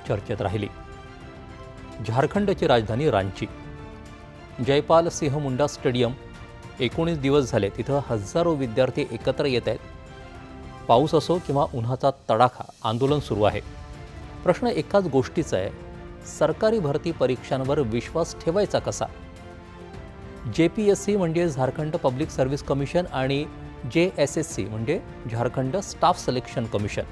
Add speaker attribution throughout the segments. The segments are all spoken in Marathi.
Speaker 1: चर्चेत राहिली। झारखंडची राजधानी रांची, जयपाल सिंह मुंडा स्टेडियम 19 दिवस झाले तिथं हजारो विद्यार्थी एकत्र येत आहेत। पाऊस असो किंवा उन्हाचा तडाखा, आंदोलन सुरू आहे। प्रश्न एकाच गोष्टीचा आहे, सरकारी भरती परीक्षांवर विश्वास ठेवायचा कसा? JPSC म्हणजे झारखंड पब्लिक सर्व्हिस कमिशन आणि JSSC म्हणजे झारखंड स्टाफ सिलेक्शन कमिशन।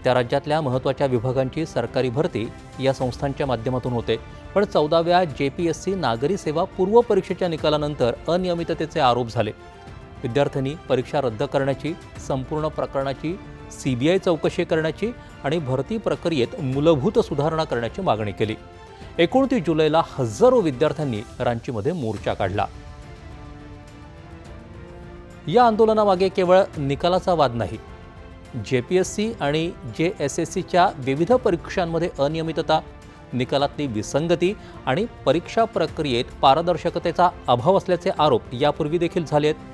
Speaker 1: त्या राज्यातल्या महत्त्वाच्या विभागांची सरकारी भरती या संस्थांच्या माध्यमातून होते। पण 14व्या JPSC नागरी सेवा पूर्व परीक्षेच्या निकालानंतर अनियमिततेचे आरोप झाले। विद्यार्थ्यांनी परीक्षा रद्द करण्याची, संपूर्ण प्रकरणाची CBI चौकशी करण्याची आणि भरती प्रक्रियेत मूलभूत सुधारणा करण्याची मागणी केली। 29 जुलैला हजारो विद्यार्थ्यांनी रांचीमध्ये मोर्चा काढला। या आंदोलनामागे केवळ निकालाचा वाद नाही, JPSC आणि JSSCच्या विविध परीक्षांमध्ये अनियमितता, निकालातली विसंगती आणि परीक्षा प्रक्रियेत पारदर्शकतेचा अभाव असल्याचे आरोप यापूर्वी देखील झाले आहेत।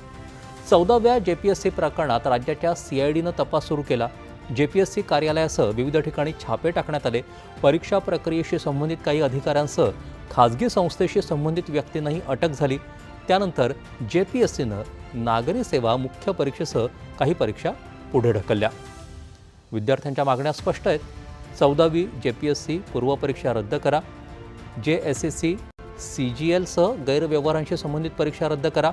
Speaker 1: 14व्या JPSC प्रकरणात राज्याच्या CIDनं तपास सुरू केला। JPSC कार्यालयासह विविध ठिकाणी छापे टाकण्यात आले। परीक्षा प्रक्रियेशी संबंधित काही अधिकाऱ्यांसह खाजगी संस्थेशी संबंधित व्यक्तींनाही अटक झाली। त्यानंतर JPSCनं नागरी सेवा मुख्य परीक्षेसह काही परीक्षा पुढे ढकलल्या। विद्यार्थ्यांच्या मागण्या स्पष्ट आहेत। 14वी JPSC पूर्वपरीक्षा रद्द करा, JSSC CGL सह गैरव्यवहारांशी संबंधित परीक्षा रद्द करा,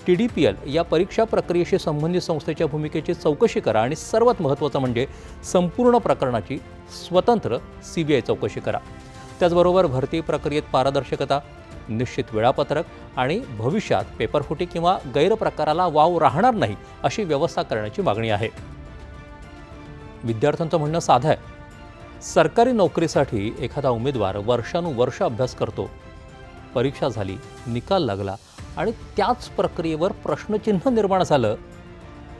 Speaker 1: TDPL या परीक्षा प्रक्रियेशी संबंधित संस्थेच्या भूमिकेची चौकशी करा आणि सर्वात महत्त्वाचं म्हणजे संपूर्ण प्रकरणाची स्वतंत्र CBI चौकशी करा। त्याचबरोबर भरती प्रक्रियेत पारदर्शकता, निश्चित वेळापत्रक आणि भविष्यात पेपरफुटी किंवा गैरप्रकाराला वाव राहणार नाही अशी व्यवस्था करण्याची मागणी आहे। विद्यार्थ्यांचं म्हणणं साधं आहे, सरकारी नोकरीसाठी एखादा उमेदवार वर्षानुवर्ष अभ्यास करतो, परीक्षा झाली, निकाल लागला आणि त्याच प्रक्रियेवर प्रश्नचिन्ह निर्माण झालं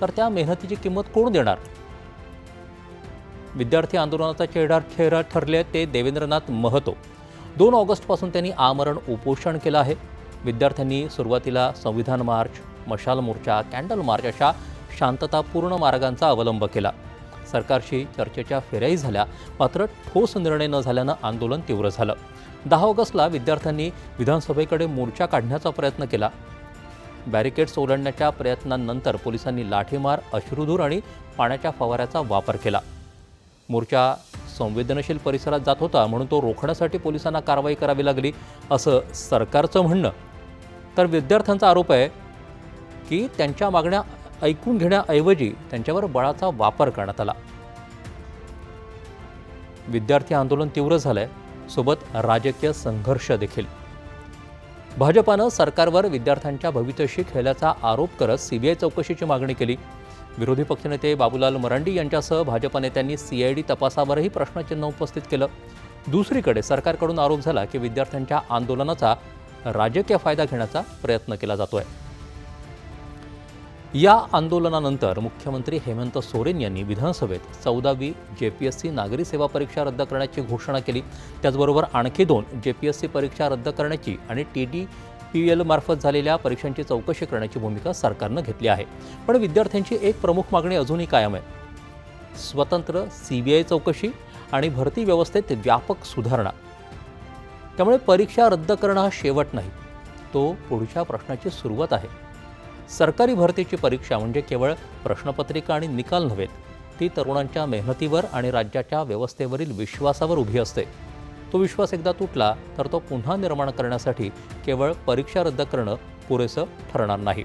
Speaker 1: तर त्या मेहनतीची किंमत कोण देणार? विद्यार्थी आंदोलनाचा चेहरा ठरले ते देवेंद्रनाथ महतो। 2 ऑगस्टपासून त्यांनी आमरण उपोषण केलं आहे। विद्यार्थ्यांनी सुरुवातीला संविधान मार्च, मशाल मोर्चा, कॅन्डल मार्च अशा शांततापूर्ण मार्गांचा अवलंब केला। सरकारशी चर्चेच्या फेऱ्याही झाल्या, मात्र ठोस निर्णय न झाल्यानं आंदोलन तीव्र झालं। 10 ऑगस्टला विद्यार्थ्यांनी विधानसभेकडे मोर्चा काढण्याचा प्रयत्न केला। बॅरिकेड्स ओलांडण्याच्या प्रयत्नांनंतर पोलिसांनी लाठीमार, अश्रुधूर आणि पाण्याच्या फवाऱ्याचा वापर केला। मोर्चा संवेदनशील परिसरात जात होता म्हणून तो रोखण्यासाठी पोलिसांना कारवाई करावी लागली असं सरकारचं म्हणणं, तर विद्यार्थ्यांचा आरोप आहे की त्यांच्या मागण्या ऐकून घेण्याऐवजी त्यांच्यावर बळाचा वापर करण्यात आला। विद्यार्थी आंदोलन तीव्र झालंय, सोबत राजकीय संघर्ष देखील। भाजपानं सरकारवर विद्यार्थ्यांच्या भवितव्याशी खेळल्याचा आरोप करत CBI चौकशीची मागणी केली। विरोधी पक्षनेते बाबूलाल मरांडी यांच्यासह भाजप नेत्यांनी CID तपासावरही प्रश्नचिन्ह उपस्थित केलं। दुसरीकडे सरकारकडून आरोप झाला की विद्यार्थ्यांच्या आंदोलनाचा राजकीय फायदा घेण्याचा प्रयत्न केला जातोय। या आंदोलनानंतर मुख्यमंत्री हेमंत सोरेन यांनी विधानसभेत 14वी JPSC नागरी सेवा परीक्षा रद्द करण्याची घोषणा केली। त्याचबरोबर आणखी 2 JPSC परीक्षा रद्द करण्याची आणि TDPL मार्फत झालेल्या परीक्षांची चौकशी करण्याची भूमिका सरकारनं घेतली आहे। पण विद्यार्थ्यांची एक प्रमुख मागणी अजूनही कायम आहे, स्वतंत्र CBI चौकशी आणि भरती व्यवस्थेत व्यापक सुधारणा। त्यामुळे परीक्षा रद्द करणं हा शेवट नाही, तो पुढच्या प्रश्नाची सुरुवात आहे। सरकारी भरतीची परीक्षा म्हणजे केवळ प्रश्नपत्रिका आणि निकाल नव्हेत, ती तरुणांच्या मेहनतीवर आणि राज्याच्या व्यवस्थेवरील विश्वासावर उभी असते। तो विश्वास एकदा तुटला तर तो पुन्हा निर्माण करण्यासाठी केवळ परीक्षा रद्द करणं पुरेसं ठरणार नाही।